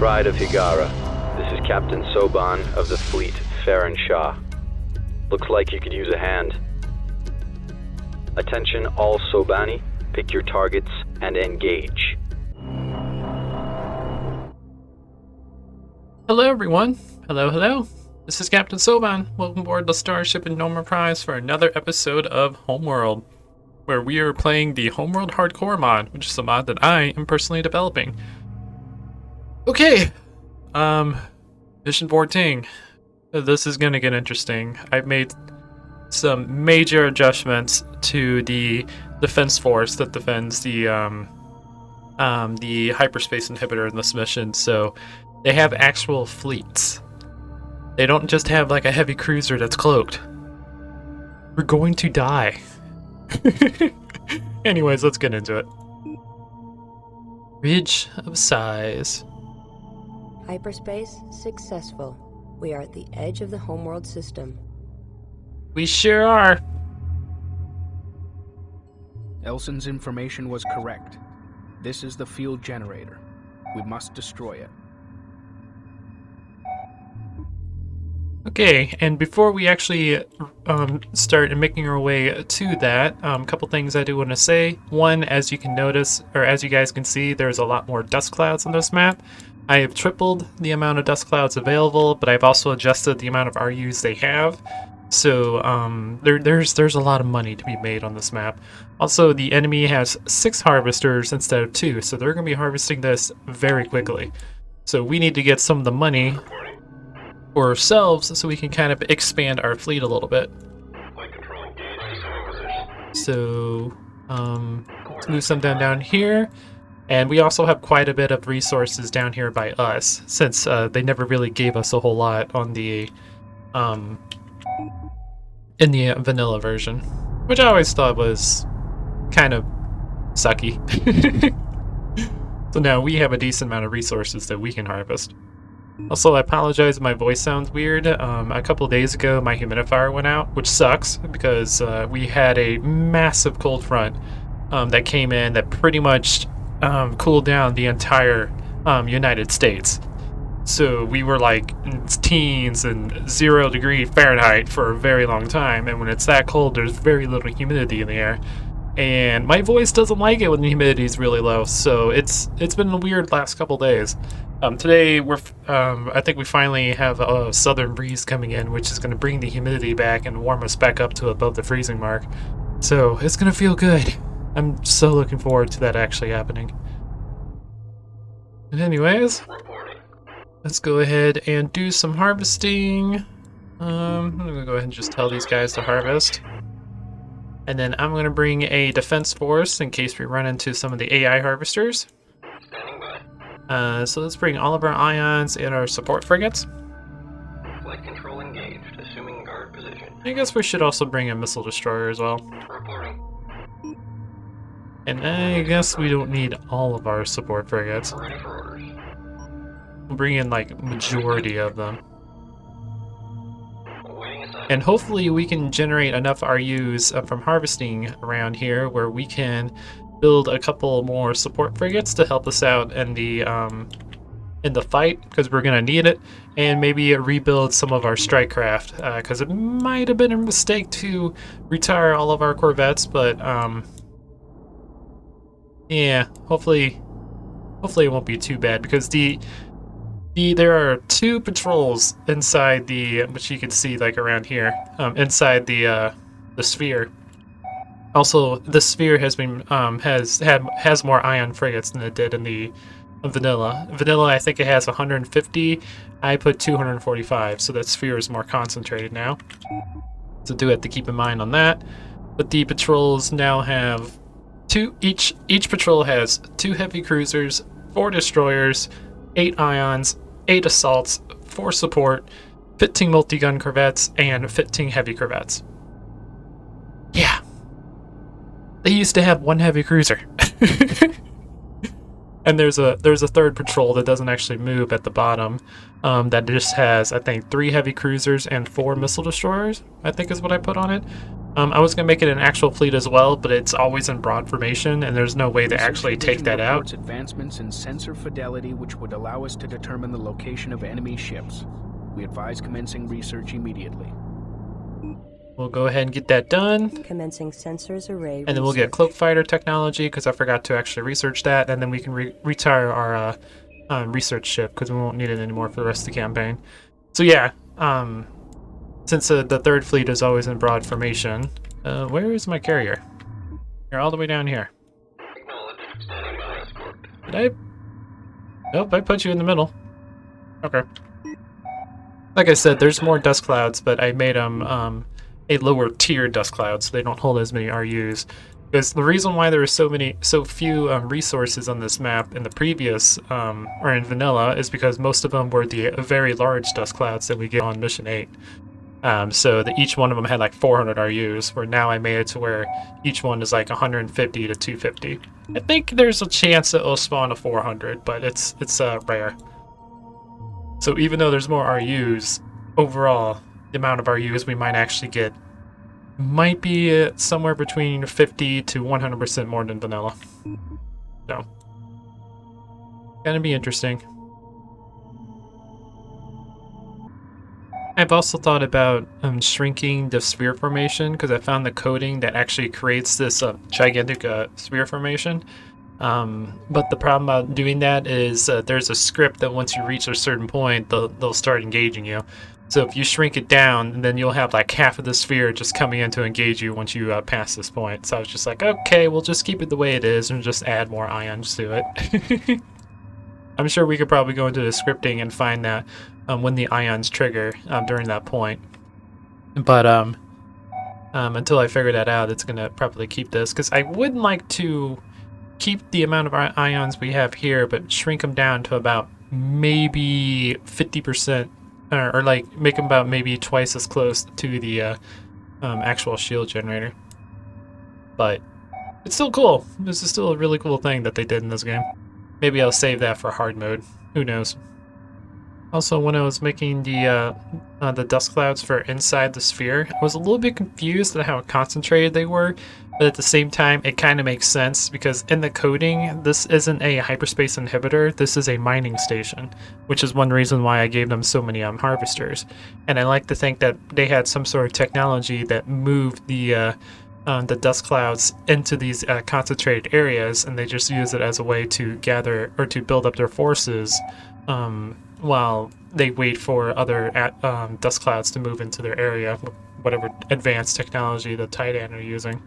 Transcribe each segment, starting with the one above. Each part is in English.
Pride of Hiigara. This is Captain Soban of the fleet, Farron Shah. Looks like you could use a hand. Attention all Sobani, pick your targets and engage. Hello everyone. Hello. This is Captain Soban. Welcome aboard the Starship Enterprise for another episode of Homeworld, where we are playing the Homeworld Hardcore mod, which is a mod that I am personally developing. Okay, Mission 14. This is gonna get interesting. I've made some major adjustments to the defense force that defends the Hyperspace Inhibitor in this mission, so they have actual fleets. They don't just have like a heavy cruiser that's cloaked. We're going to die. Anyways, let's get into it. Ridge of Size. Hyperspace successful. We are at the edge of the Homeworld system. We sure are. Elson's information was correct. This is the field generator. We must destroy it. Okay, and before we actually start making our way to that, a couple things I do want to say. One, as you can notice, or as you guys can see, there's a lot more dust clouds on this map. I have tripled the amount of dust clouds available, but I've also adjusted the amount of RUs they have. So there's a lot of money to be made on this map. Also, the enemy has 6 harvesters instead of 2, so they're going to be harvesting this very quickly. So we need to get some of the money for ourselves so we can kind of expand our fleet a little bit. So let's move some down here. And we also have quite a bit of resources down here by us, since they never really gave us a whole lot on the in the vanilla version, which I always thought was kind of sucky. So now we have a decent amount of resources that we can harvest. Also, I apologize if my voice sounds weird. A couple of days ago, my humidifier went out, which sucks because we had a massive cold front that came in that pretty much cooled down the entire United States. So we were like in teens and 0° Fahrenheit for a very long time, and when it's that cold, there's very little humidity in the air. And my voice doesn't like it when the humidity is really low, so it's been a weird last couple days. Today I think we finally have a southern breeze coming in, which is going to bring the humidity back and warm us back up to above the freezing mark. So it's going to feel good. I'm so looking forward to that actually happening. And anyways, let's go ahead and do some harvesting. I'm going to go ahead and just tell these guys to harvest. And then I'm going to bring a defense force in case we run into some of the AI harvesters. So let's bring all of our ions and our support frigates. Flight control engaged, assuming guard position. I guess we should also bring a missile destroyer as well. Reporting. And I guess we don't need all of our support frigates. Ready for orders. We'll bring in like majority of them. Awaiting assignment. And hopefully we can generate enough RUs from harvesting around here where we can build a couple more support frigates to help us out in the fight, because we're gonna need it, and maybe rebuild some of our strike craft, because it might have been a mistake to retire all of our corvettes, but yeah, hopefully it won't be too bad, because there are 2 patrols inside the, which you can see like around here, inside the sphere. Also, the sphere has been has more ion frigates than it did in the vanilla. Vanilla, I think it has 150. I put 245, so that sphere is more concentrated now. So do have to keep in mind on that. But the patrols now have 2 each. Each patrol has 2 heavy cruisers, 4 destroyers, 8 ions, 8 assaults, 4 support, 15 multi-gun corvettes, and 15 heavy corvettes. Yeah. They used to have 1 heavy cruiser. And there's a third patrol that doesn't actually move at the bottom. That just has, I think, 3 heavy cruisers and 4 missile destroyers, I think is what I put on it. I was going to make it an actual fleet as well, but it's always in broad formation, and there's no way to actually take that out. Advancements in sensor fidelity which would allow us to determine the location of enemy ships. We advise commencing research immediately. We'll go ahead and get that done. Commencing sensors array. And then we'll get cloak fighter technology, because I forgot to actually research that, and then we can retire our research ship, because we won't need it anymore for the rest of the campaign. So yeah, since the third fleet is always in broad formation, where is my carrier? You're all the way down here. Did I? Nope, I put you in the middle. Okay. Like I said, there's more dust clouds, but I made them a lower tier dust cloud, so they don't hold as many RUs. Because the reason why there are so few resources on this map in the previous, or in vanilla, is because most of them were the very large dust clouds that we get on mission 8. So each one of them had like 400 RUs, where now I made it to where each one is like 150 to 250. I think there's a chance that it'll spawn a 400, but it's rare. So even though there's more RUs, overall, the amount of RUs we might actually get might be somewhere between 50 to 100% more than vanilla. So, gonna be interesting. I've also thought about shrinking the sphere formation, because I found the coding that actually creates this gigantic sphere formation. But the problem about doing that is there's a script that once you reach a certain point, they'll start engaging you. So if you shrink it down, then you'll have like half of the sphere just coming in to engage you once you pass this point. So I was just like, okay, we'll just keep it the way it is and just add more ions to it. I'm sure we could probably go into the scripting and find that when the ions trigger during that point. But until I figure that out, it's going to probably keep this, because I would like to keep the amount of ions we have here, but shrink them down to about maybe 50%, or like make them about maybe twice as close to the actual shield generator. But it's still cool. This is still a really cool thing that they did in this game. Maybe I'll save that for hard mode. Who knows? Also, when I was making the dust clouds for inside the sphere, I was a little bit confused at how concentrated they were, but at the same time, it kind of makes sense, because in the coding, this isn't a hyperspace inhibitor, this is a mining station, which is one reason why I gave them so many harvesters. And I like to think that they had some sort of technology that moved the dust clouds into these concentrated areas, and they just use it as a way to gather or to build up their forces while they wait for other dust clouds to move into their area, whatever advanced technology the Titan are using.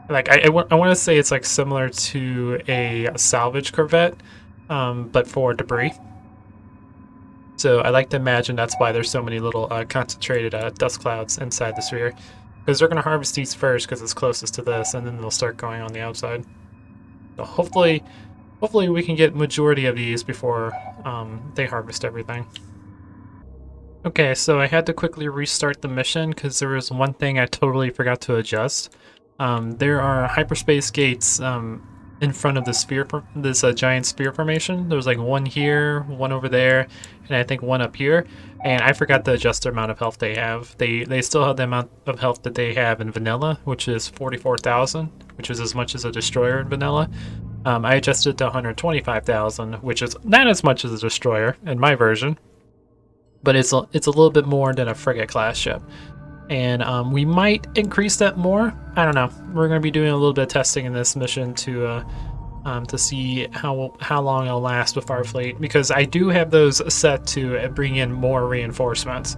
Like I want to say it's like similar to a salvage corvette, but for debris. So I like to imagine that's why there's so many little concentrated dust clouds inside the sphere, because they're going to harvest these first because it's closest to this, and then they'll start going on the outside. So hopefully we can get majority of these before they harvest everything. Okay, so I had to quickly restart the mission because there was one thing I totally forgot to adjust. There are hyperspace gates in front of the sphere, this giant sphere formation. There's like one here, one over there, and I think one up here. And I forgot to adjust the amount of health they have. They still have the amount of health that they have in vanilla, which is 44,000, which is as much as a destroyer in vanilla. I adjusted it to 125,000, which is not as much as a destroyer in my version, but it's a little bit more than a frigate class ship. And we might increase that more. I don't know. We're going to be doing a little bit of testing in this mission to see how long it'll last with our fleet, because I do have those set to bring in more reinforcements.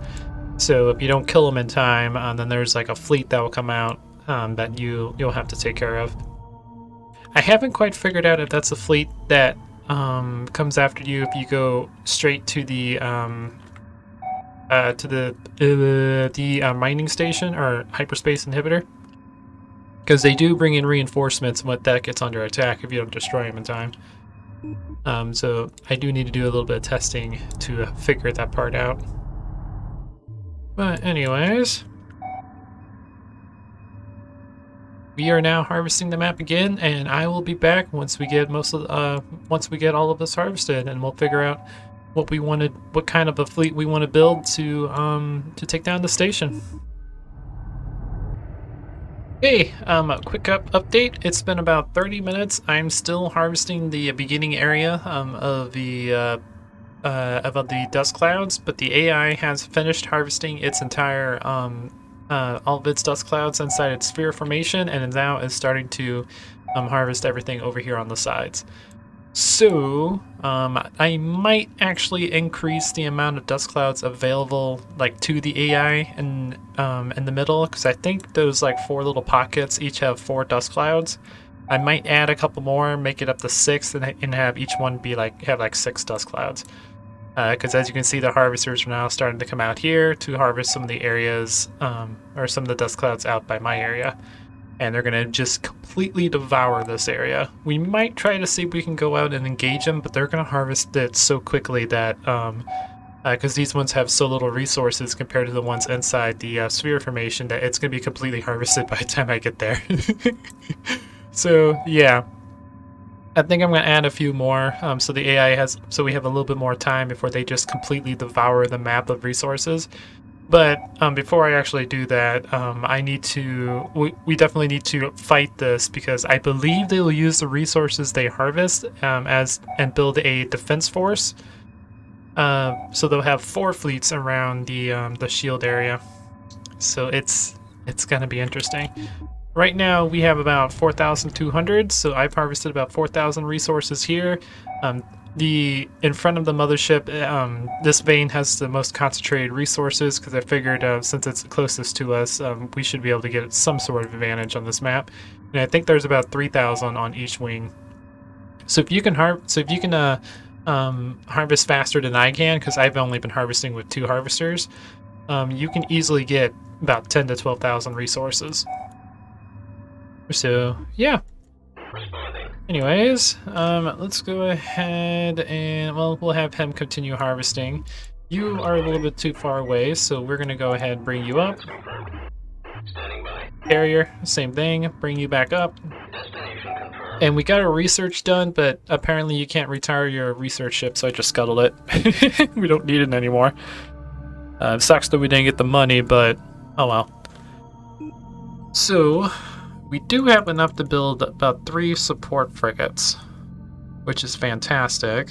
So if you don't kill them in time, then there's like a fleet that will come out that you'll have to take care of. I haven't quite figured out if that's a fleet that comes after you if you go straight to the mining station or hyperspace inhibitor, because they do bring in reinforcements when that gets under attack if you don't destroy them in time. So I do need to do a little bit of testing to figure that part out. But anyways, we are now harvesting the map again, and I will be back once we get once we get all of this harvested, and we'll figure out what kind of a fleet we want to build to take down the station. Hey, a quick update. It's been about 30 minutes. I'm still harvesting the beginning area of the dust clouds, but the AI has finished harvesting its entire all of its dust clouds inside its sphere formation, and now is starting to harvest everything over here on the sides. So I might actually increase the amount of dust clouds available, like, to the AI in the middle, because I think those like 4 little pockets each have 4 dust clouds. I might add a couple more, make it up to 6, and have each one be have 6 dust clouds. Because as you can see, the harvesters are now starting to come out here to harvest some of the areas, or some of the dust clouds out by my area. And they're going to just completely devour this area. We might try to see if we can go out and engage them, but they're going to harvest it so quickly that, because these ones have so little resources compared to the ones inside the sphere formation, that it's going to be completely harvested by the time I get there. So, yeah. I think I'm going to add a few more, so the AI so we have a little bit more time before they just completely devour the map of resources. But before I actually do that, we definitely need to fight this, because I believe they will use the resources they harvest and build a defense force. So they'll have 4 fleets around the shield area. So it's gonna be interesting. Right now we have about 4,200, so I've harvested about 4,000 resources here. In front of the mothership, this vein has the most concentrated resources, because I figured since it's closest to us, we should be able to get some sort of advantage on this map. And I think there's about 3,000 on each wing. So if you can harvest faster than I can, because I've only been harvesting with 2 harvesters, you can easily get about 10 to 12,000 resources. So yeah. Anyways, let's go ahead and, well, we'll have him continue harvesting. You are a little bit too far away, so we're going to go ahead and bring you up. Carrier, same thing, bring you back up. And we got our research done, but apparently you can't retire your research ship, so I just scuttled it. We don't need it anymore. It sucks that we didn't get the money, but oh well. So we do have enough to build about 3 support frigates, which is fantastic.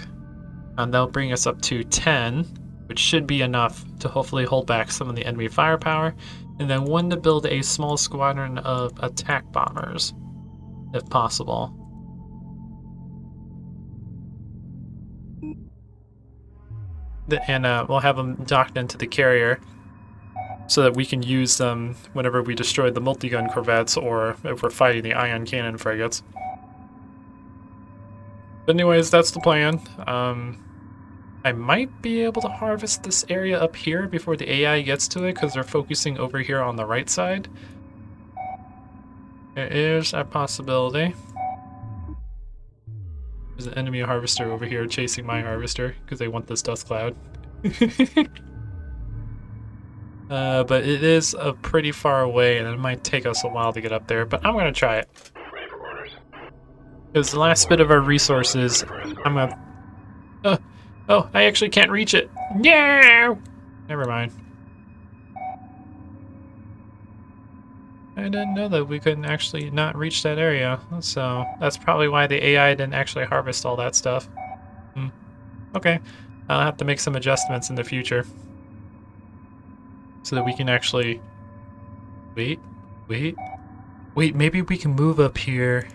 And they'll bring us up to 10, which should be enough to hopefully hold back some of the enemy firepower. And then 1 to build a small squadron of attack bombers, if possible. And we'll have them docked into the carrier, so that we can use them whenever we destroy the multi-gun corvettes, or if we're fighting the ion cannon frigates. But anyways, that's the plan. I might be able to harvest this area up here before the AI gets to it, because they're focusing over here on the right side. There is a possibility. There's an enemy harvester over here chasing my harvester, because they want this dust cloud. But it is pretty far away, and it might take us a while to get up there, but I'm going to try it. Because the last bit of our resources, I'm going to... Oh, I actually can't reach it. Yeah! Never mind. I didn't know that we couldn't actually not reach that area, so that's probably why the AI didn't actually harvest all that stuff. Okay, I'll have to make some adjustments in the future, so that we can actually... Wait, maybe we can move up here.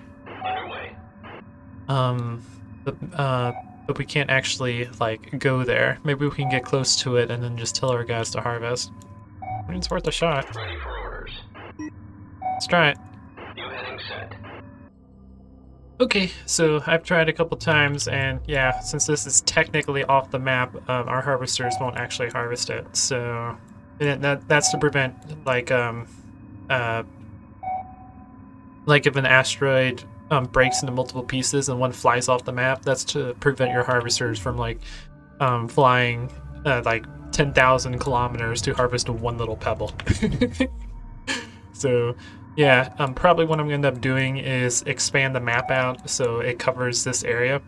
But we can't actually, like, go there. Maybe we can get close to it and then just tell our guys to harvest. I mean, it's worth a shot. Ready for orders. Let's try it. New heading set. Okay, so I've tried a couple times, and yeah, since this is technically off the map, our harvesters won't actually harvest it. So that's to prevent, like if an asteroid breaks into multiple pieces and one flies off the map, that's to prevent your harvesters from, like, flying like 10,000 kilometers to harvest one little pebble. So Yeah, probably what I'm going to end up doing is expand the map out so it covers this area.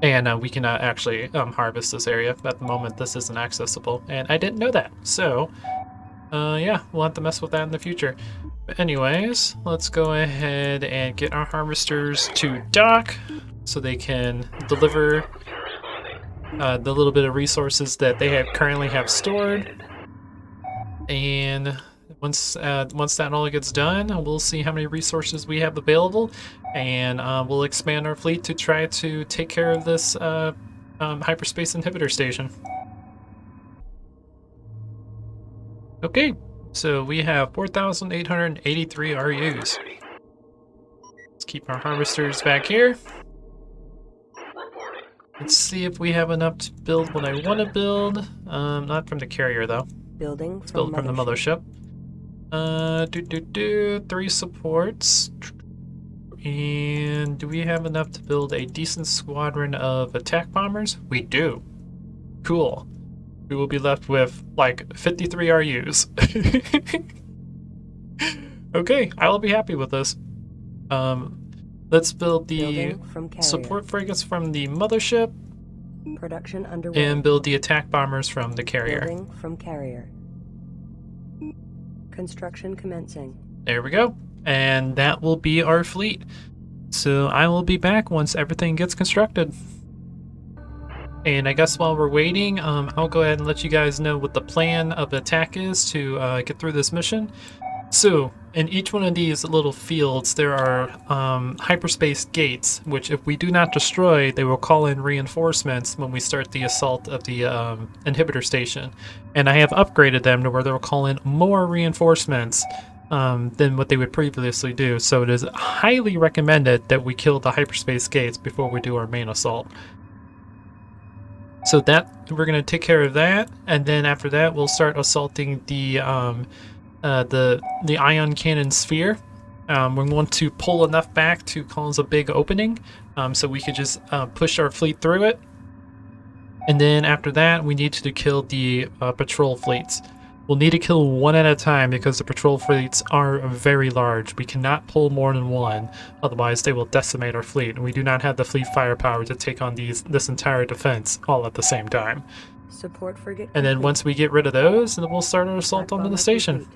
And we can actually harvest this area. At the moment, this isn't accessible, and I didn't know that. So, yeah, we'll have to mess with that in the future. But anyways, let's go ahead and get our harvesters to dock so they can deliver the little bit of resources that they currently have stored. And once that all gets done, we'll see how many resources we have available, and we'll expand our fleet to try to take care of this hyperspace inhibitor station. Okay, so we have 4,883 RUs. Let's keep our harvesters back here. Let's see if we have enough to build what I want to build. Not from the carrier though. Building Let's build from the mothership. 3 supports. And do we have enough to build a decent squadron of attack bombers? We do. Cool. We will be left with like 53 RUs. Okay, I will be happy with this. Let's build the support frigates from the mothership. Production underway. And build the attack bombers from the carrier. Building from carrier. Construction commencing. There we go. And that will be our fleet. So I will be back once everything gets constructed. And I guess while we're waiting, I'll go ahead and let you guys know what the plan of attack is to get through this mission. So in each one of these little fields, there are hyperspace gates, which if we do not destroy, they will call in reinforcements when we start the assault of the inhibitor station. And I have upgraded them to where they will call in more reinforcements than what they would previously do. So it is highly recommended that we kill the hyperspace gates before we do our main assault. So that we're going to take care of that, and then after that we'll start assaulting the ion cannon sphere. We want to pull enough back to cause a big opening, so we could just push our fleet through it. And then after that, we need to kill the patrol fleets. We'll need to kill one at a time because the patrol fleets are very large. We cannot pull more than one, otherwise they will decimate our fleet, and we do not have the fleet firepower to take on this entire defense all at the same time. Support frigate. And then once we get rid of those, then we'll start our assault onto the station.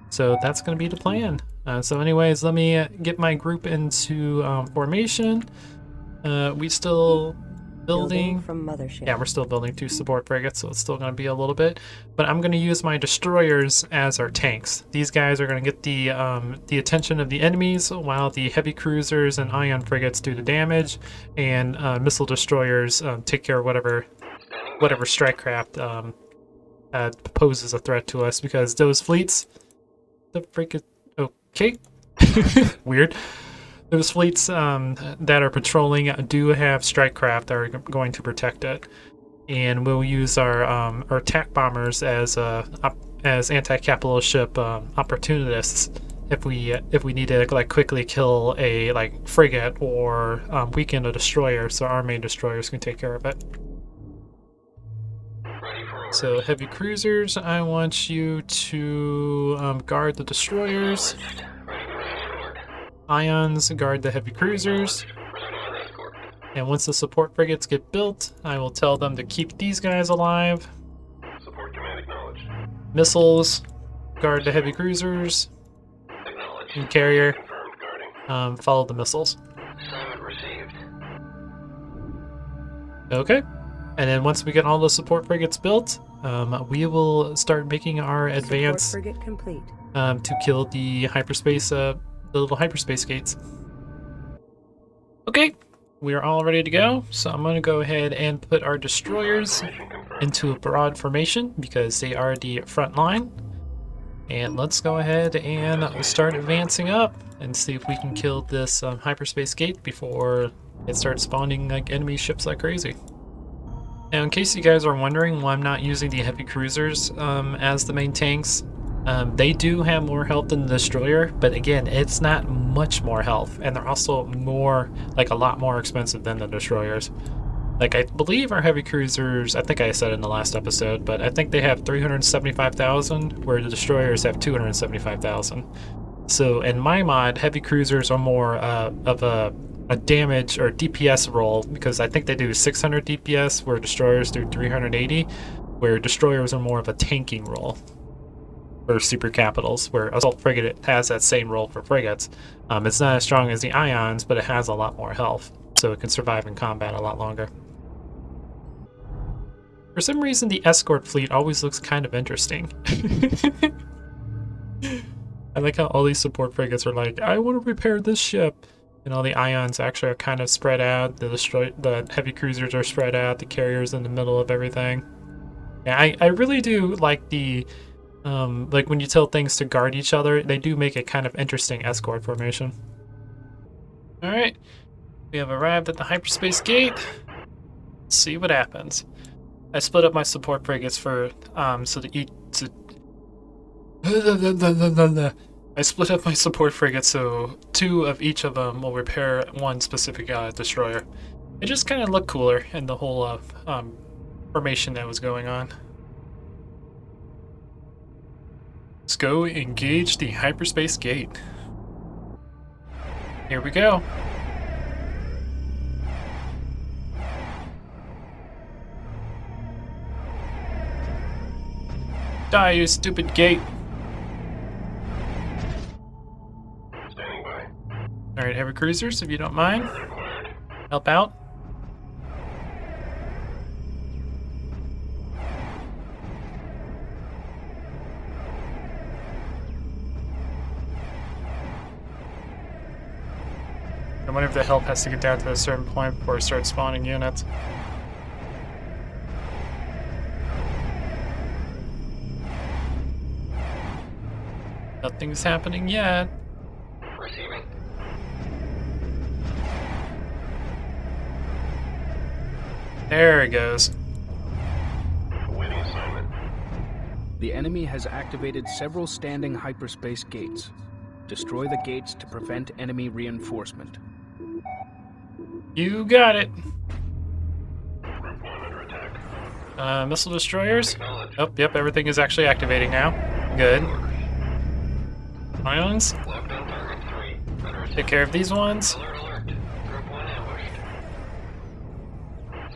So that's going to be the plan. So anyways, let me get my group into formation. We still building from mothership. Yeah, we're still building 2 support frigates, so it's still going to be a little bit. But I'm going to use my destroyers as our tanks. These guys are going to get the attention of the enemies, while the heavy cruisers and ion frigates do the damage, and missile destroyers take care of whatever strike craft poses a threat to us, because those fleets, the frigate, okay, weird. Those fleets that are patrolling do have strike craft that are going to protect it, and we'll use our attack bombers as anti-capitalist ship opportunists if we need to like quickly kill a like frigate or weaken a destroyer, so our main destroyers can take care of it. So heavy cruisers, I want you to guard the destroyers. Ions guard the heavy cruisers. And once the support frigates get built, I will tell them to keep these guys alive. Support command acknowledged. Missiles guard the heavy cruisers. And carrier follow the missiles. Assignment received. Okay. And then once we get all the support frigates built, we will start making our advance Support frigate complete. To kill the hyperspace, the little hyperspace gates. Okay, we are all ready to go. So I'm going to go ahead and put our destroyers into a broad formation because they are the front line. And let's go ahead and start advancing up and see if we can kill this hyperspace gate before it starts spawning like enemy ships like crazy. Now, in case you guys are wondering why I'm not using the heavy cruisers as the main tanks, they do have more health than the destroyer, but again, it's not much more health, and they're also more, like a lot more expensive than the destroyers. Like, I believe our heavy cruisers, I think I said in the last episode, but I think they have 375,000, where the destroyers have 275,000. So in my mod, heavy cruisers are more of a damage or DPS role, because I think they do 600 DPS where destroyers do 380, where destroyers are more of a tanking role for super capitals, where assault frigate has that same role for frigates. It's not as strong as the ions, but it has a lot more health, so it can survive in combat a lot longer. For some reason, the escort fleet always looks kind of interesting. I like how all these support frigates are like, I want to repair this ship. And all the ions actually are kind of spread out. The heavy cruisers are spread out. The carriers in the middle of everything. Yeah, I really do like the, like when you tell things to guard each other, they do make a kind of interesting escort formation. Alright, we have arrived at the Hyperspace Gate. Let's see what happens. I split up my support frigates for, I split up my support frigates so 2 of each of them will repair one specific destroyer. It just kind of looked cooler in the whole formation that was going on. Let's go engage the Hyperspace Gate. Here we go. Die, you stupid gate. Standing by. Alright, heavy cruisers, if you don't mind. Help out. I wonder if the help has to get down to a certain point before it starts spawning units. Nothing's happening yet. Receiving. There it goes. Awaiting assignment. The enemy has activated several standing hyperspace gates. Destroy the gates to prevent enemy reinforcement. You got it. Group 1 under attack. Missile destroyers? Acknowledge. Oh, yep, everything is actually activating now. Good. Ions? Left on target 3. Under attack. Take care of these ones. Alert, alert. Group 1 ambushed.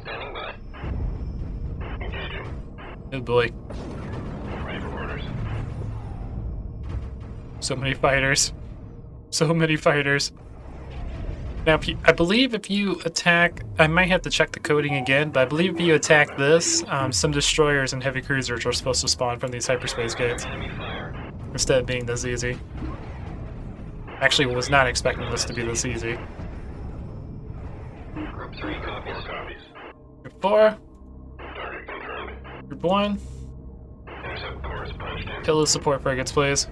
Standing by. Engaging. Good boy. Ready for orders. So many fighters. So many fighters. Now, I believe if you attack... I might have to check the coding again, but I believe if you attack this, some destroyers and heavy cruisers are supposed to spawn from these hyperspace gates, Enemy fire. instead of being this easy. Actually, was not expecting this to be this easy. Group 3 copies. 4 copies. Group 4, Target confirmed. Group 1, Intercept course punched in. kill the support frigates, please.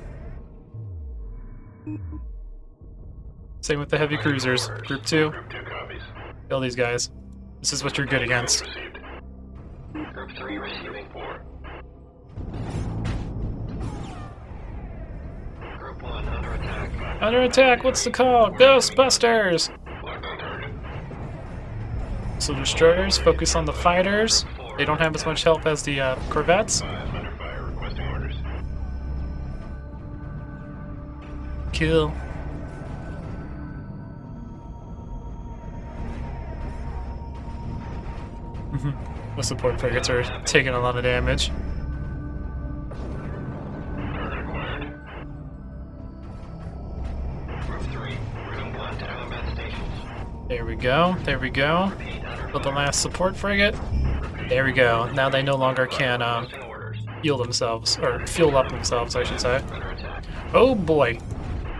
Same with the heavy cruisers. Group 2, Group 2 copies. kill these guys. This is what you're good against. Received. Group 3 receiving 4. Group 1 under attack. Under attack, what's the call? Ghostbusters! Locked on target. So destroyers, focus on the fighters. They don't have as much health as the corvettes. 5 under fire. Requesting orders. Kill. The support frigates are taking a lot of damage. Target acquired. Group 3. Routing contact combat stations. There we go, there we go. Repeat under Kill the last support frigate. There we go. Now they no longer can orders. heal themselves, or fuel up themselves, I should say. Under attack. Oh boy.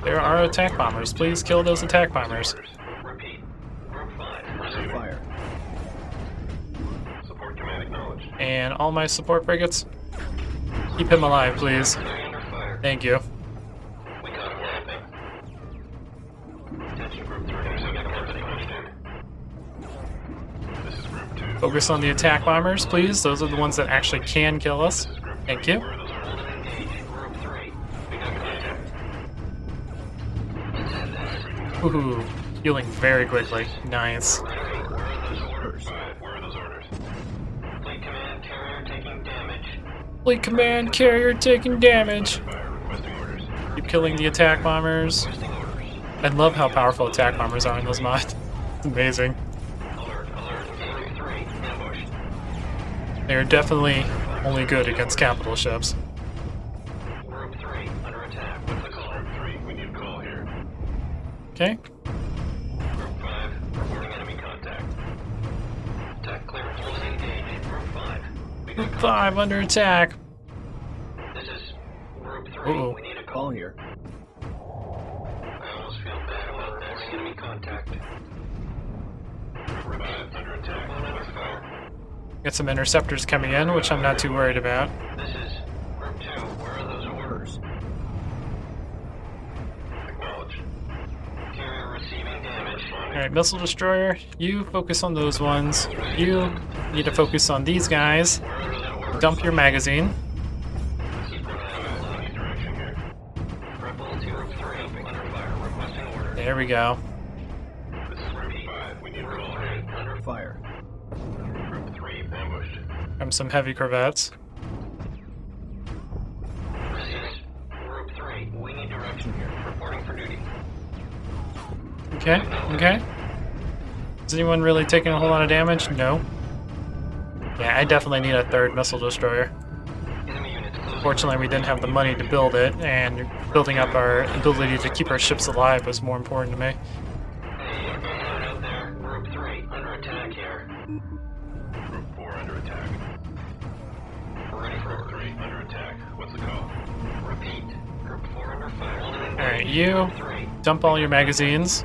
There are attack bombers. Please kill those attack bombers. Repeat. Group 5. Receiving. Fire. Support command acknowledged. And all my support frigates, keep him alive, please. Under fire. Thank you. We got him laughing. Attention Group 3. Intercept activity punched in. This is Group 2. Focus on the attack bombers, please. Those are the ones that actually can kill us. Thank you. Where are those orders? Engage. Group 3. We got contact. Let's have this. Woohoo. Healing very quickly. Nice. Where are those orders? 5. Where are those orders? Fleet command carrier taking damage. Fleet command carrier taking damage. Fire. Requesting orders. Keep keep killing the attack bombers. I love how powerful attack bombers are in those mods. It's amazing. Alert, alert. Group 3, ambushed. They're definitely only good against capital ships. Group 3, under attack. What's the call? Group 3, we need a call here. Okay. Group 5, reporting enemy contact. Attack clear. Fully engaged. Group 5. We got Group 5 under attack. This is Group 3. Uh-oh. We need a call. Call here. I almost feel bad about this. Enemy contact. Group 5 under attack. Let's fire. Got some interceptors coming in, which I'm not too worried about. This is Group 2. Where are those orders? Acknowledged. Carrier receiving damage. Alright, missile destroyer, you focus on those ones. You need to focus on these guys. Where are those orders? Dump your magazine. Keep an eye on any direction here. Rebel to Group 3 under fire. Requesting order. There we go. This is Group 5. We need a call here. Under Fire. Group 3 ambushed. From some heavy corvettes. This is Group 3. We need direction here. Reporting for duty. Okay, okay. Is anyone really taking a whole lot of damage? No. Yeah, I definitely need a third missile destroyer. Enemy units close. Fortunately, we didn't have the money to build it, and building up our ability to keep our ships alive was more important to me. Hey, out there. Group 3 under attack here. Group 4 under attack. We're ready for Group 3 under attack. What's the call? Repeat. Group 4 under fire. Alright, you dump all your magazines.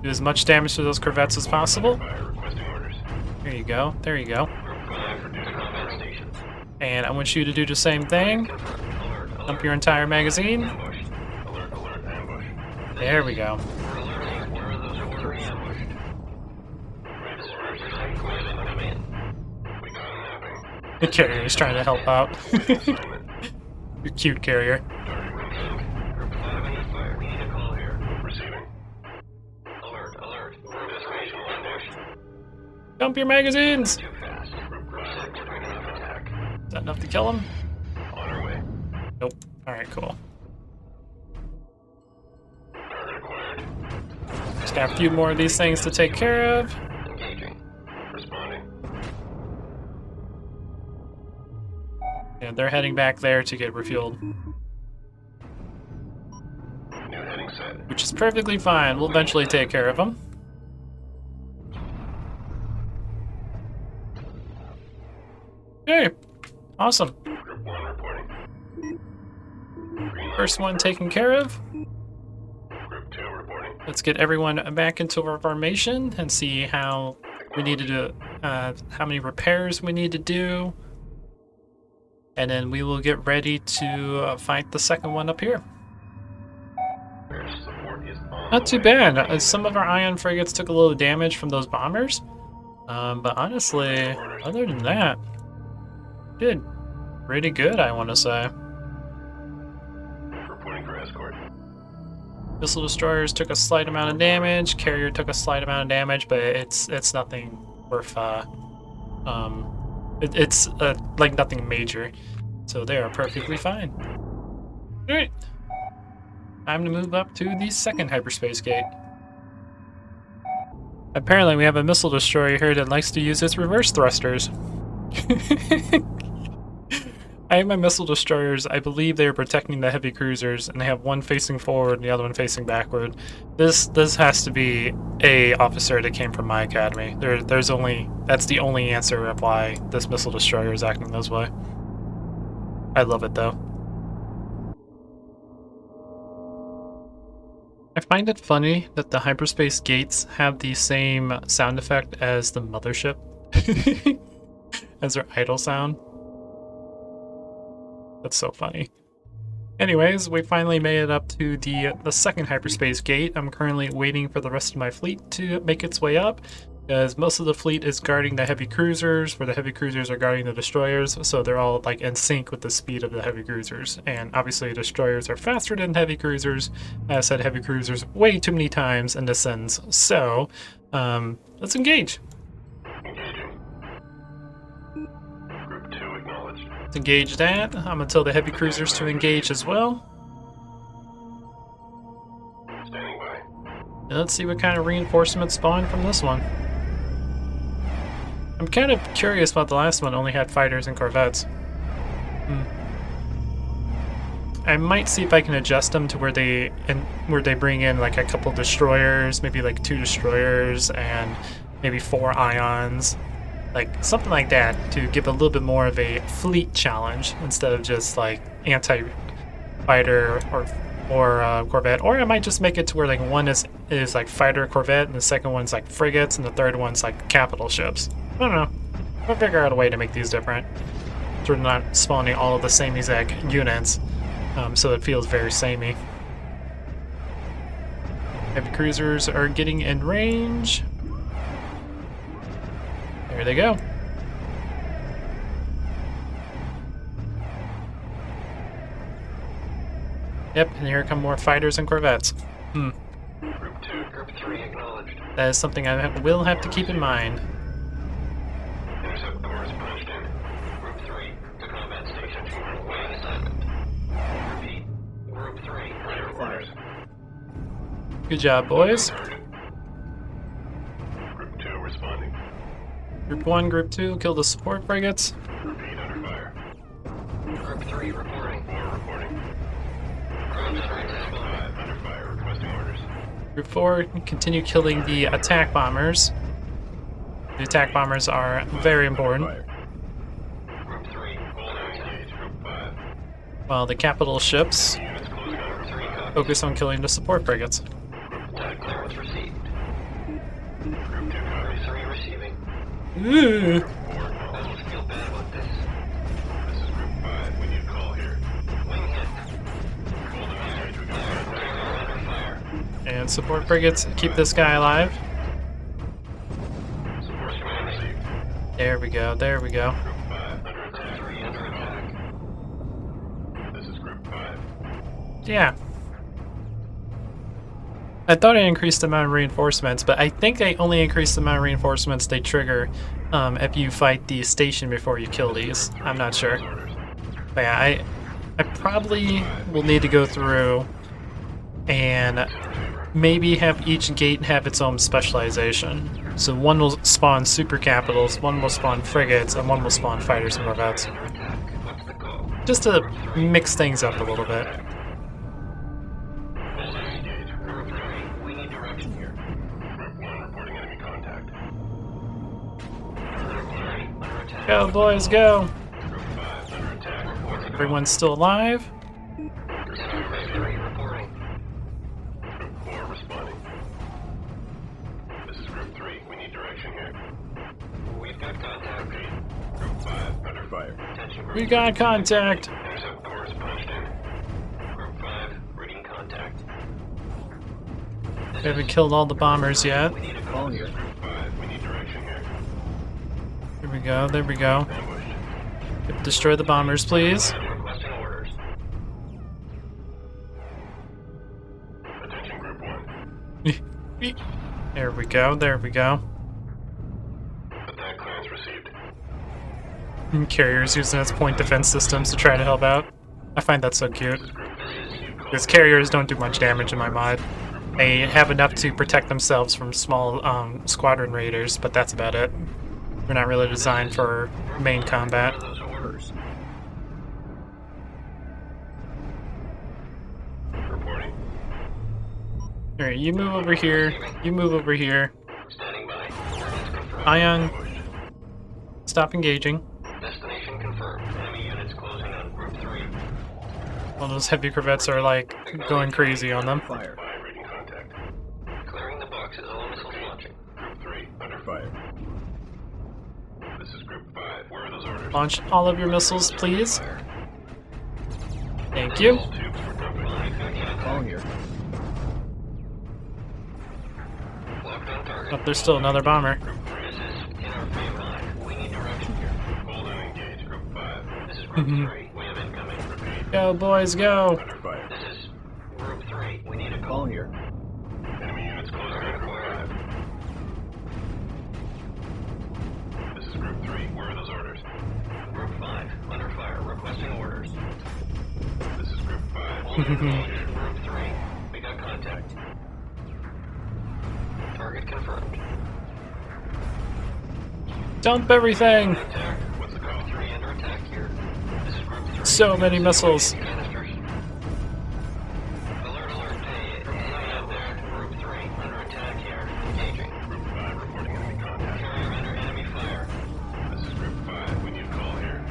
Do as much damage to those corvettes as possible. Fire requesting orders. There you go, there you go. Group 5 for duty combat stations. And I want you to do the same thing. Alert, Dump your entire magazine. ambush. Alert, alert, ambush. There we go. We're alerting. Where are those orders? Ambushed. This orders are saying clear them come in. We got a mapping. The carrier is trying to help out. You're cute, carrier. Group 5 under fire. We need a call here. Receiving. Alert, alert. Group destination ambush. Dump your magazines! Too fast. Group 6 bringing up attack. Is that enough to kill him? On our way. Nope. Alright, cool. Target acquired. Just got a few more of these things to take care of. Engaging. Responding. And they're heading back there to get refueled. New heading set. Which is perfectly fine. We'll eventually take care of them. Okay. Awesome. Group 1 reporting. Green light. First one taken care of. Group 2 reporting. Let's get everyone back into our formation and see how we need to do, how many repairs we need to do. And then we will get ready to fight the second one up here. Air support is on Not the too way. bad. Some of our ion frigates took a little damage from those bombers. But honestly, other than that, did pretty good, I want to say. Reporting for escort. Missile destroyers took a slight amount of damage. Carrier took a slight amount of damage, but it's nothing worth. It's like nothing major, so they are perfectly fine. All right, time to move up to the second hyperspace gate. Apparently, we have a missile destroyer here that likes to use its reverse thrusters. I have my missile destroyers. I believe they are protecting the heavy cruisers, and they have one facing forward and the other one facing backward. This has to be a officer that came from my academy. That's the only answer of why this missile destroyer is acting this way. I love it though. I find it funny that the hyperspace gates have the same sound effect as the mothership, as their idle sound. That's so funny. Anyways, we finally made it up to the second hyperspace gate. I'm currently waiting for the rest of my fleet to make its way up, because most of the fleet is guarding the heavy cruisers, where the heavy cruisers are guarding the destroyers, so they're all like in sync with the speed of the heavy cruisers. And obviously destroyers are faster than heavy cruisers. I've said heavy cruisers way too many times in this sentence. So, let's engage. Engaging. Group 2 acknowledged. Let's engage that. I'm gonna tell the heavy cruisers to engage as well. Standing by. And let's see what kind of reinforcements spawn from this one. I'm kind of curious about the last one, only had fighters and corvettes. I might see if I can adjust them to where they bring in like a couple destroyers, maybe like 2 destroyers and maybe 4 ions, like something like that, to give a little bit more of a fleet challenge instead of just like anti-fighter or corvette. Or I might just make it to where like one is like fighter corvette and the second one's like frigates and the third one's like capital ships. I don't know. I'll figure out a way to make these different, so we're not spawning all of the same exact units. So it feels very samey. Heavy cruisers are getting in range. There they go. Yep, and here come more fighters and corvettes. Group 2, Group 3 acknowledged. That is something I will have to keep in mind. Intercept course punched in. Group 3 to combat station. Waiting assignment. Repeat. Group 3 under orders. Good job, boys. Group 2 responding. Group 1, Group 2, kill the support frigates. Repeat under fire. Group 3 reporting. 4 reporting. Group 5 under fire. Requesting orders. Group 4, continue killing the attack bombers. The attack bombers are very important. Group 3 hold and engage. Group 5. While the capital ships Units closing on Group 3 copy. focus on killing the support frigates. Attack clearance received. Group 2 copy. 3 receiving. Ooh. 4 acknowledged. Feel bad about this. This is Group 5. We need a call here. Wing hit. Hold and engage. We got contact. Under fire. And support frigates, keep this guy alive. Support command received. There we go, there we go. Group 5 under attack. 3 under attack. This is Group 5. Yeah. I thought I increased the amount of reinforcements, but I think I only increased the amount of reinforcements they trigger if you fight the station before you kill these. I'm not sure. But yeah, I probably will need to go through and maybe have each gate have its own specialization. So one will spawn super capitals, one will spawn frigates, and one will spawn fighters and corvettes. What's the call? Just to mix things up a little bit. Hold and engage. Group 3. We need direction here. Group 1 reporting enemy contact. Group 3 under attack. Go, boys, go! Group 5 under attack. Reporting. Everyone's still alive. Group 3 reporting. Group 4 responding. This is Group 3. We need direction here. We've got contact. Group 5 under fire. Attention Group We got contact. Intercept course punched in. Group 5 reading contact. We haven't killed all the bombers yet. We need a call here. Group 5. We need direction here. There we go, there we go. Ambushed. Destroy the bombers, please. Requesting orders. Attention Group 1. There we go, there we go. Attack clearance received. And carriers using its point defense systems to try to help out. I find that so cute. Because carriers don't do much damage in my mod. They have enough to protect themselves from small squadron raiders, but that's about it. They're not really designed for main combat. Those orders. Reporting. Alright, you move over here. You move over here. Standing by. Coordinates confirmed. Ion, stop engaging. Destination confirmed. Enemy units closing on Group 3. All those heavy corvettes are like going crazy on them. Fire. 5 reading contact. Clearing the boxes. All missiles launching. Group 3 under fire. This is Group 5. Where are those orders? Launch all of your missiles, please. Thank you. All tubes for dumping. Call here. Locked on target. Oh, there's still another bomber. Group 3. This is in our frame line. We need direction here. Hold and engage. Group 5. This is Group 3. We have incoming. Repeat. Go, boys, go. Under fire. This is Group 3. We need a Call call. here. Enemy units closing on Group 5. This is Group 3. Where are those orders? Group 5. Under fire. Requesting orders. This is Group 5. Hold and engage. Group 3. We got contact. Target confirmed. Dump everything! Attack. What's the call? 3 under attack here. This is group 3. So many missiles. Canisters. Alert, alert. Hey, out there. Group 3 under attack here. Engaging. Group 5 reporting enemy contact. Carrier under enemy fire. This is Group 5. We need a call here.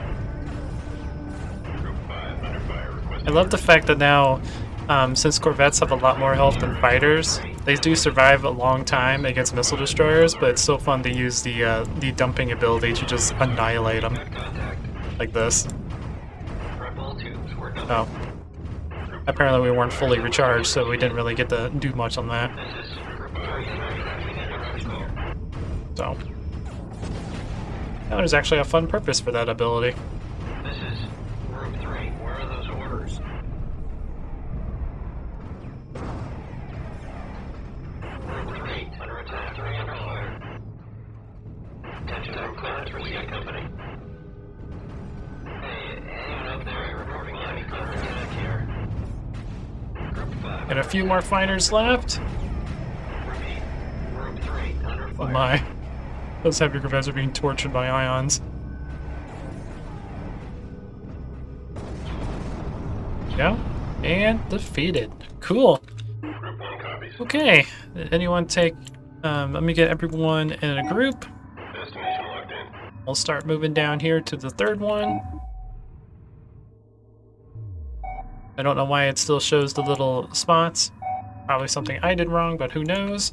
Group 5 under fire. Request. I love the fact that now, since corvettes have a lot more health than fighters, they do survive a long time against missile destroyers, but it's still fun to use the dumping ability to just annihilate them. Contact. Like this. Prep all tubes. We're done. Oh. Apparently we weren't fully recharged, so we didn't really get to do much on that. This is Group 3 under attack. So. Now there's actually a fun purpose for that ability. This is Group 3. Where are those orders? Group 3 under attack. 3 under fire. Attention to clearance received company. Hey, anyone out there reporting enemy under attack here? Group 5. And a few more fighters left. Repeat. Group 3 under Oh fire. my. Those heavy corvettes are being tortured by ions. Yeah. And defeated. Cool. Group 1 copies. Okay. Did anyone take... let me get everyone in a group. Destination locked in. I'll start moving down here to the third one. I don't know why it still shows the little spots. Probably something I did wrong, but who knows.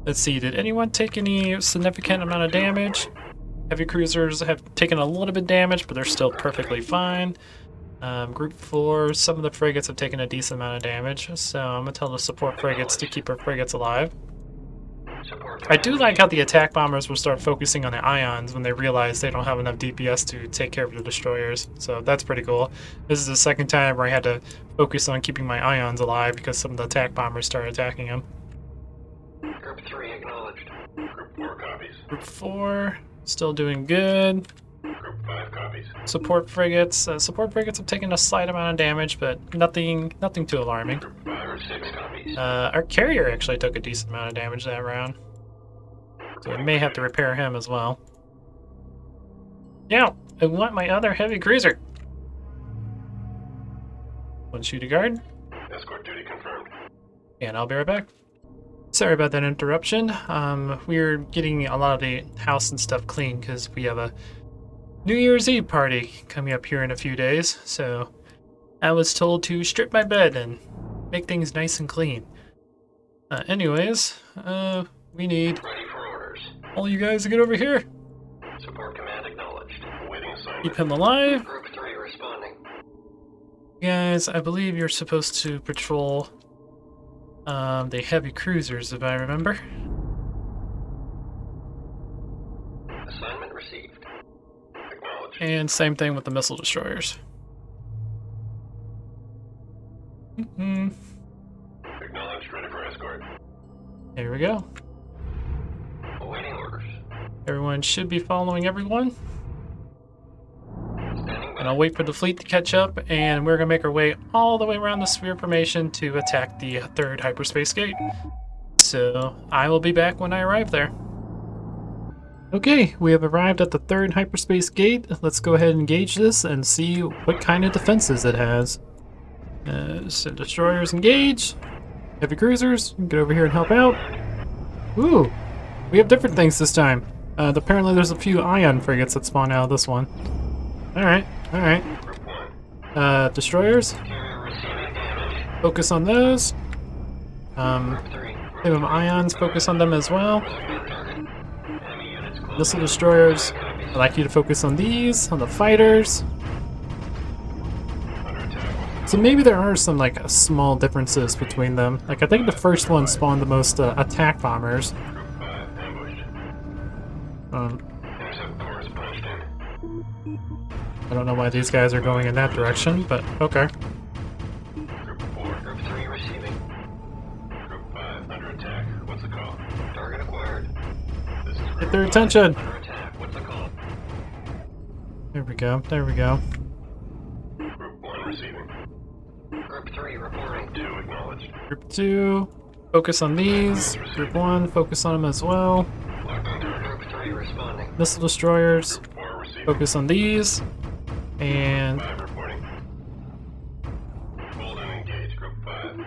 Let's see, did anyone take any significant amount of damage? Heavy cruisers have taken a little bit of damage, but they're still perfectly fine. Group 4, some of the frigates have taken a decent amount of damage, so I'm going to tell the support frigates to keep our frigates alive. Support. I do like how the attack bombers will start focusing on the ions when they realize they don't have enough DPS to take care of the destroyers, so that's pretty cool. This is the second time where I had to focus on keeping my ions alive because some of the attack bombers started attacking them. Group 3 acknowledged. Group 4 copies. Group 4, still doing good. Group 5 copies. Support frigates have taken a slight amount of damage, but nothing too alarming. Group 5 or 6 copies. Our carrier actually took a decent amount of damage that round, so we may have to repair him as well. Yeah, I want my other heavy cruiser. One shooting guard, Escort duty confirmed. and I'll be right back. Sorry about that interruption. We're getting a lot of the house and stuff clean because we have a New Year's Eve party coming up here in a few days, so I was told to strip my bed and make things nice and clean. Anyways, we need Ready for orders. all you guys to get over here. Support command acknowledged. Awaiting assignment. Keep him alive. Group 3 responding. Guys, I believe you're supposed to patrol the heavy cruisers, if I remember. Assignment received. Acknowledged. And same thing with the missile destroyers. Acknowledged. Ready for escort. There we go. Awaiting orders. Everyone should be following everyone. Standing by. And I'll wait for the fleet to catch up, and we're gonna make our way all the way around the sphere formation to attack the third hyperspace gate. So I will be back when I arrive there. Okay, we have arrived at the third hyperspace gate. Let's go ahead and engage this and see what kind of defenses it has. So destroyers engage. Heavy cruisers, get over here and help out. Ooh, we have different things this time. Apparently there's a few ion frigates that spawn out of this one. Alright, alright. Group 1. Destroyers, Carrier receiving damage. focus on those. Group 3. Same with ions, focus on them as well. Target. Enemy units close. Missile destroyers, I'd like you to focus on these, on the fighters. Under attack. So maybe there are some like small differences between them. Like I think the first one spawned the most attack bombers. Group 5 ambushed. Intercept course punched in. I don't know why these guys are going in that direction, but okay. Group 4. Group 3 receiving. Group 5 under attack. What's the call? Target acquired. This is Get Group their 5 attention. under attack. What's the call? There we go, there we go. Group 1 receiving. Group 3 reporting. 2 acknowledged. Group 2, Focus on these. Group 1, focus on them as well. Group 3 responding. Missile destroyers. Group 4 receiving. Focus on these. And 5 reporting. Hold and engage Group 5.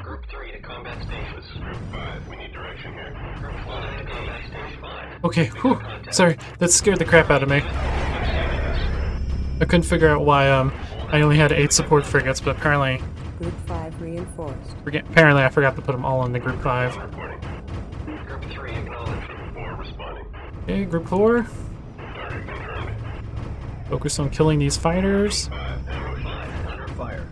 Group 3 to combat station. This is Group 5. We need direction here. Group 5 to combat station 5. okay, whew, sorry, that scared the crap out of me. I couldn't figure out why I only had 8 support frigates, but apparently Group 5 reinforced. apparently I forgot to put them all in the group 5. Reporting. Group 3 acknowledged. Group 4 responding. Okay, group 4, Target confirmed. focus on killing these fighters. 5 ambush. Under fire.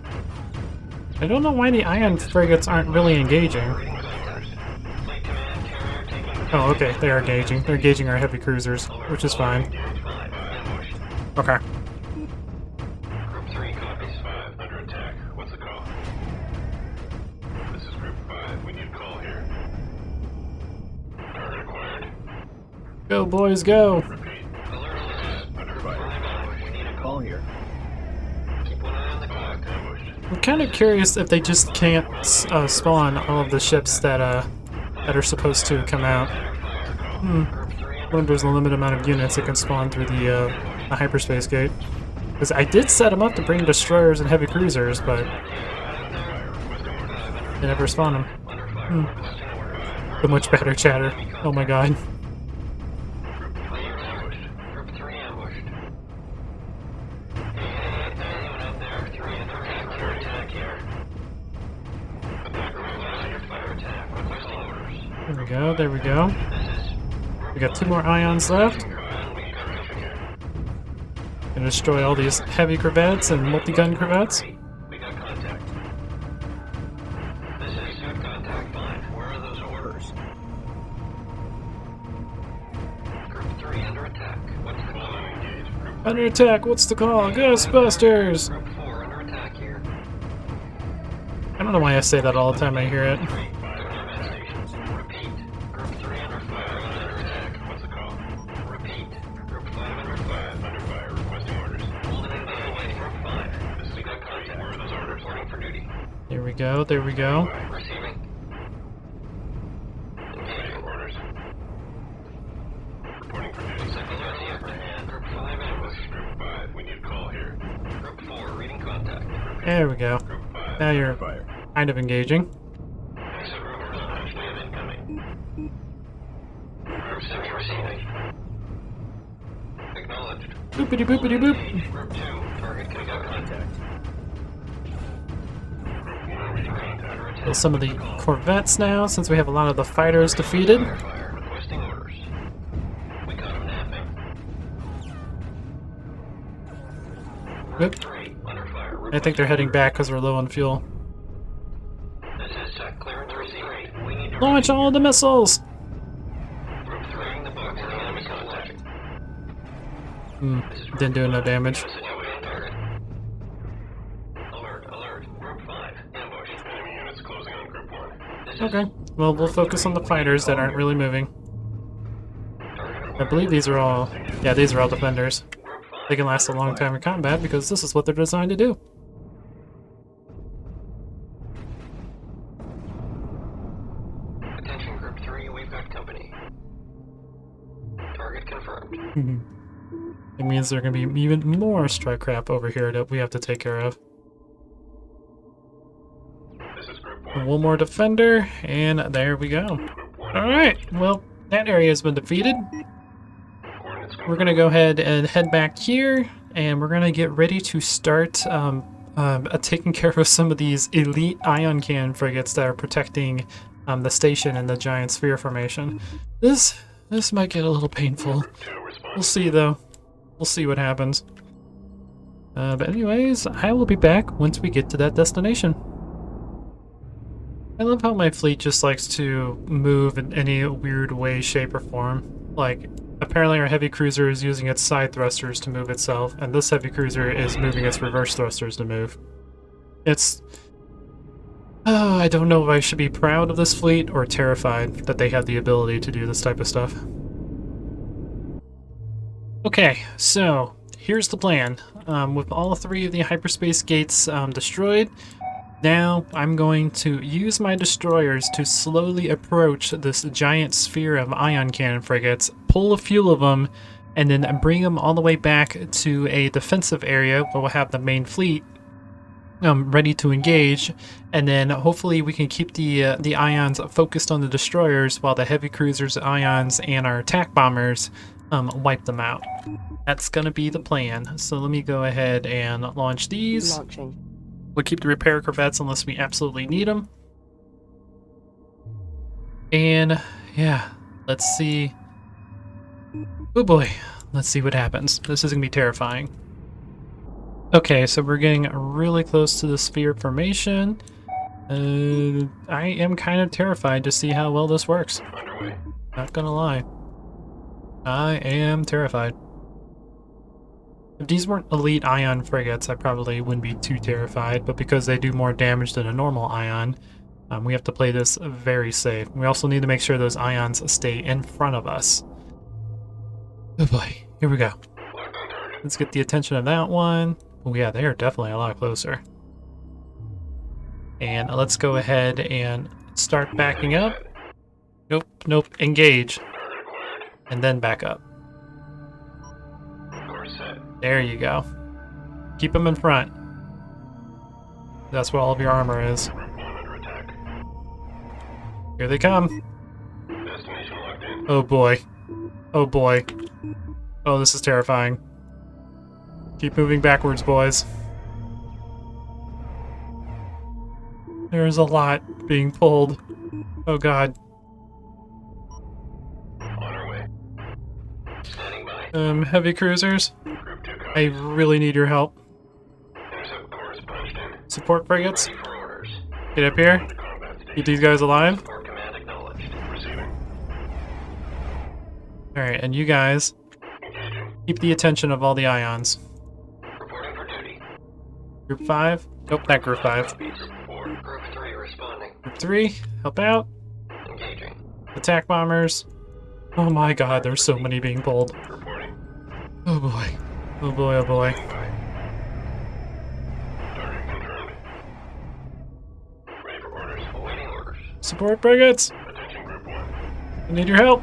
I don't know why the ion frigates aren't really engaging. Fleet command carrier taking. Oh, okay, they are engaging. They're engaging our heavy cruisers, which is fine. Engage 5 ambush. Okay. Group 3 copies 5 under attack. What's the call? This is Group 5. We need a call here. Target acquired. Go, boys, go! Repeat. Alert alert. Under fire. Ambush. We need a Call here. Keep one eye on the clock. Ambushed. I'm kind of curious if they just can't spawn all of the ships that are supposed to come out. Group 3 under When there's a limited amount of units that can spawn through the hyperspace gate. Because I did set them up to bring destroyers and heavy cruisers, but they never spawn them. The much better chatter. Oh my god. Group 3 ambushed. Group 3 ambushed. Anyone out there? 3 under attack. Under attack here. Attack group 1 under fire attack. Requesting orders. There we go, there we go. This is We got 2 more ions left. Group 1. We need direction here. Gonna destroy all these heavy corvettes and multi-gun corvettes. We got contact. This is suit contact 5. Where are those orders? Group 3 under attack. What's the call? Engage. Group Under attack, what's the call? Ghostbusters! Group 4 under attack here. I don't know why I say that all the time I hear it. Combat stations. Repeat. Group 3 under fire. Under attack. What's the call? Repeat. Group 5 under fire. Under fire. Requesting orders. Hold and engage. Group 5. This is we got contact. Where are those orders? Reporting for duty. There we go, there we go. Receiving. Engaging orders. Reporting for duty. Second on the upper hand. Group 5 ambush. Group 5. We need a call here. Group 4 reading contact. There we go. Group 5. Now you're Fire. kind of engaging. Exit rumors on wave incoming. Group 6 receiving. Acknowledged. Boopity boopity boop. Group 2, target we got contact. Group 1 reading contact. Under attack. Kill some of the corvettes now, since we have a lot of the fighters defeated. Fire. Requesting orders. We got him napping. Yep. 3, under fire. I think they're heading back because we're low on fuel. This is clearance receiving. We need to Launch all the missiles! Group 3 in the book. Enemy contact. Didn't do no damage. Situation target. Alert, alert. Group 5, ambush. Enemy units closing on Group 1. This is Okay, well, we'll focus on the fighters that aren't really moving. I believe these are all... Yeah, these are all defenders. Group 5. They can last a long time in combat because this is what they're designed to do. Attention Group 3, we've got company. Target confirmed. It means there are going to be even more strike crap over here that we have to take care of. This is Group And 1. one more defender, and there we go. Group 1. Alright, well, that area has been defeated. Coordinates We're going to go ahead and head back here, and we're going to get ready to start taking care of some of these elite ion cannon frigates that are protecting the station in the giant sphere formation. This might get a little painful. Group 2 respond. We'll see, though. We'll see what happens. But anyways, I will be back once we get to that destination. I love how my fleet just likes to move in any weird way, shape, or form. Like, apparently our heavy cruiser is using its side thrusters to move itself, and this heavy cruiser is moving its reverse thrusters to move. It's... Oh, I don't know if I should be proud of this fleet or terrified that they have the ability to do this type of stuff. Okay, so here's the plan. With all 3 of the hyperspace gates destroyed, Now I'm going to use my destroyers to slowly approach this giant sphere of ion cannon frigates, pull a few of them, and then bring them all the way back to a defensive area where we'll have the main fleet ready to engage, and then hopefully we can keep the ions focused on the destroyers while the heavy cruisers, ions, and our attack bombers wipe them out. That's gonna be the plan. So let me go ahead and launch these. Launching. We'll keep the repair corvettes unless we absolutely need them. And yeah, let's see. Oh boy, let's see what happens. This is gonna be terrifying. Okay, so we're getting really close to the sphere formation. I am kind of terrified to see how well this works. Underway. Not gonna lie. I am terrified. If these weren't elite ion frigates, I probably wouldn't be too terrified, but because they do more damage than a normal ion, we have to play this very safe. We also need to make sure those ions stay in front of us. Oh boy, here we go. Locked on target. Let's get the attention of that one. Oh yeah, they are definitely a lot closer. And let's go ahead and start backing up. Nope, nope, engage. Target acquired. And then back up. Course set. There you go. Keep them in front. That's where all of your armor is. Group 1 under attack. Here they come. Destination locked in. Oh boy. Oh boy. Oh, this is terrifying. Keep moving backwards, boys. There's a lot being pulled. Oh god. On our way. Standing by. Heavy cruisers, Group 2 I copies. really need your help. Intercept course punched in. Support frigates, Ready for orders. get up here. Combat station. Keep these guys alive. Support command acknowledged. Receiving. Alright, and you guys, Engaging. keep the attention of all the ions. Reporting for duty. Group 5. Nope, not Group 5. Copies. 4. Group 3 responding. Group 3, help out. Engaging. Attack bombers. Oh my god, there's so many being pulled. Reporting. Oh boy. Oh boy, oh boy. Standing by. Target confirmed. Ready for orders. Awaiting orders. Support frigates, Attention Group 1. I need your help.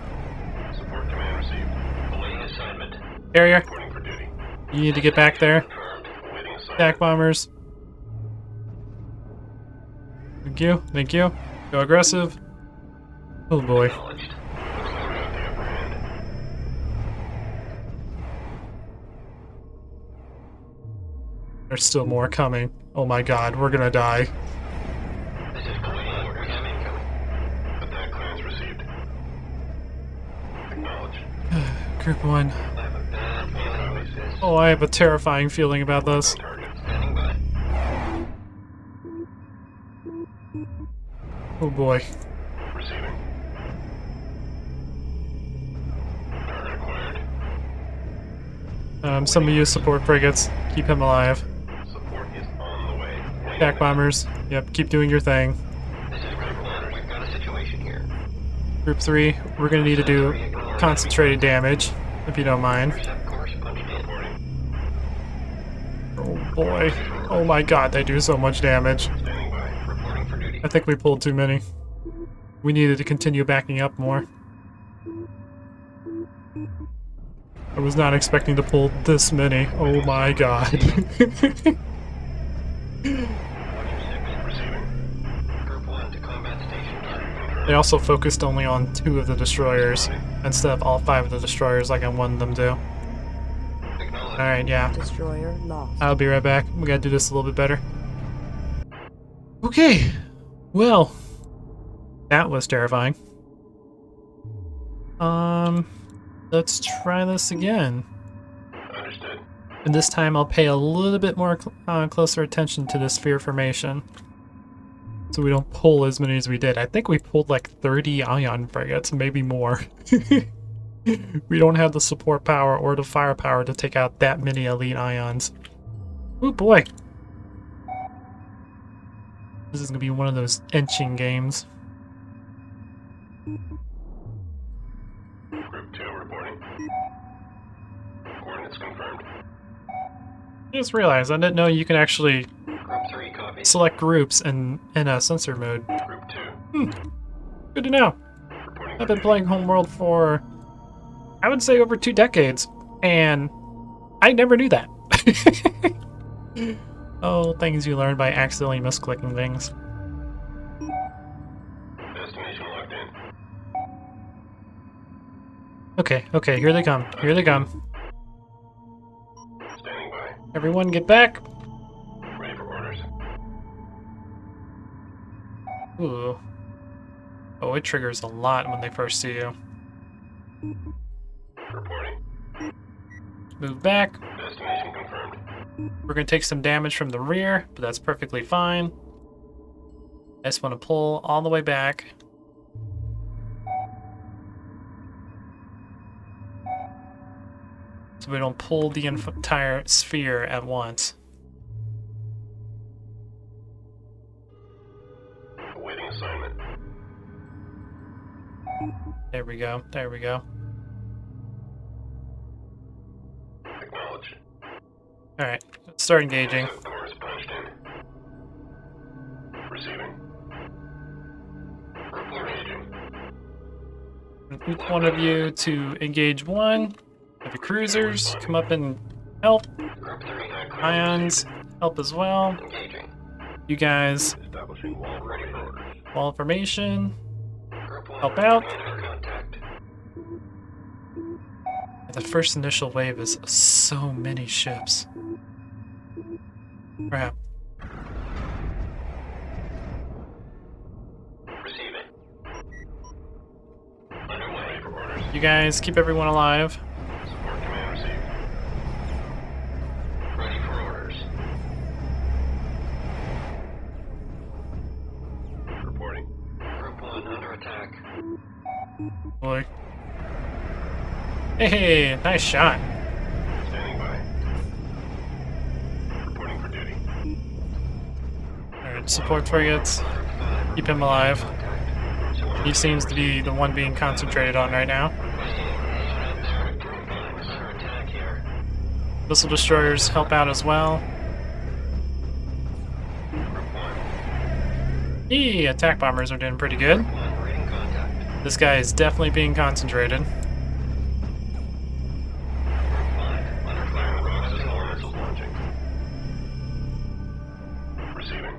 Support command received. Awaiting assignment. Area, Reporting for duty. you need to get back there. Confirmed. Awaiting assignment. Attack bombers. Thank you, thank you. Go aggressive. Oh boy. Acknowledged. Looks like we got the upper hand. There's still more coming. Oh my god, we're gonna die. This is awaiting order. We have incoming. Attack clearance received. Acknowledged. Group 1. I have a bad feeling this is. Oh, I have a terrifying feeling about this. Target. Standing by. Oh boy. Receiving. Target acquired. Some of you support frigates. Keep him alive. Support is on the way. Attack bombers. Yep, keep doing your thing. This is Group 1. We've got a situation here. Group 3, we're gonna need to do concentrated damage, if you don't mind. Intercept course punched in. Reporting. Oh boy. Oh my god, they do so much damage. Standing by. Reporting for duty. I think we pulled too many. We needed to continue backing up more. I was not expecting to pull this many. Oh my god. Roger 6. Receiving. Group 1 to combat station. Target confirmed. They also focused only on 2 of the destroyers, instead of all 5 of the destroyers like I wanted them to. Acknowledged. Alright, yeah. Destroyer lost. I'll be right back. We gotta do this a little bit better. Okay. Well, that was terrifying. Let's try this again. Understood. And this time I'll pay a little bit more closer attention to this sphere formation. So we don't pull as many as we did. I think we pulled like 30 ion frigates, maybe more. We don't have the support power or the firepower to take out that many elite ions. Oh boy. This is gonna be one of those etching games. Group 2 reporting. Coordinates confirmed. I just realized I didn't know you can actually Group 3 copies. select groups in a sensor mode. Group 2. Good to know. Reporting I've for been playing Homeworld for, I would say, over 2 decades, and I never knew that. Oh, things you learn by accidentally misclicking things. destination locked in. Okay, here they come. Here they come. Standing by. Everyone get back. Ready for orders. Ooh. Oh, it triggers a lot when they first see you. Reporting. Move back. Destination confirmed. We're gonna take some damage from the rear, but that's perfectly fine. I just want to pull all the way back. So we don't pull the entire sphere at once. Awaiting assignment. There we go, there we go. Acknowledged. Alright, let's start engaging. Course punched in. Receiving. Group 1 engaging. Each one of you to engage one of your cruisers. Come up and help. Group 3 high cruise Ions, help as well. engaging. You guys, Establishing wall ready for orders. wall formation. Group 1 Help out. under contact. The first initial wave is so many ships. Crap. Receiving. Underway for orders. You guys keep everyone alive. Support command received. Ready for orders. Reporting. Group 1 under attack. Boy. Hey, nice shot. Standing by. Reporting for duty. Alright, support frigates. Keep him alive. He seems to be the one being concentrated on right now. Missile destroyers help out as well. Attack bombers are doing pretty good. This guy is definitely being concentrated. Receiving.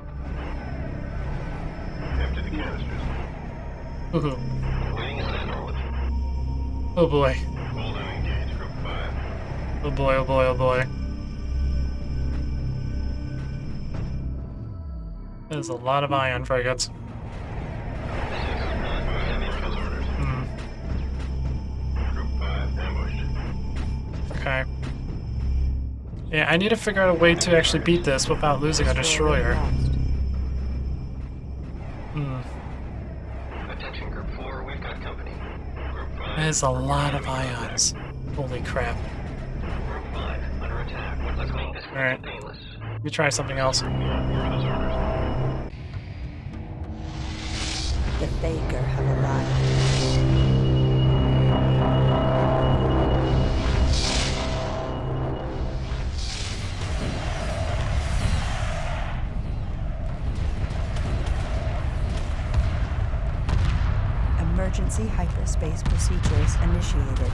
Empty the canisters. Ooh. Waiting acknowledged. Oh boy. Hold and engage group 5. Oh boy, oh boy, oh boy. There's a lot of ion frigates. Hmm. Group 5 ambushed. Okay. Yeah, I need to figure out a way to actually beat this without losing a destroyer. Hmm. Attention group 4, we've got company. Group 5. There's a lot of ions. Holy crap. Group 5 under attack. Let's make this Alright. painless. Let me try something else. Where are those orders? The Faker have arrived. Emergency hyperspace procedures initiated.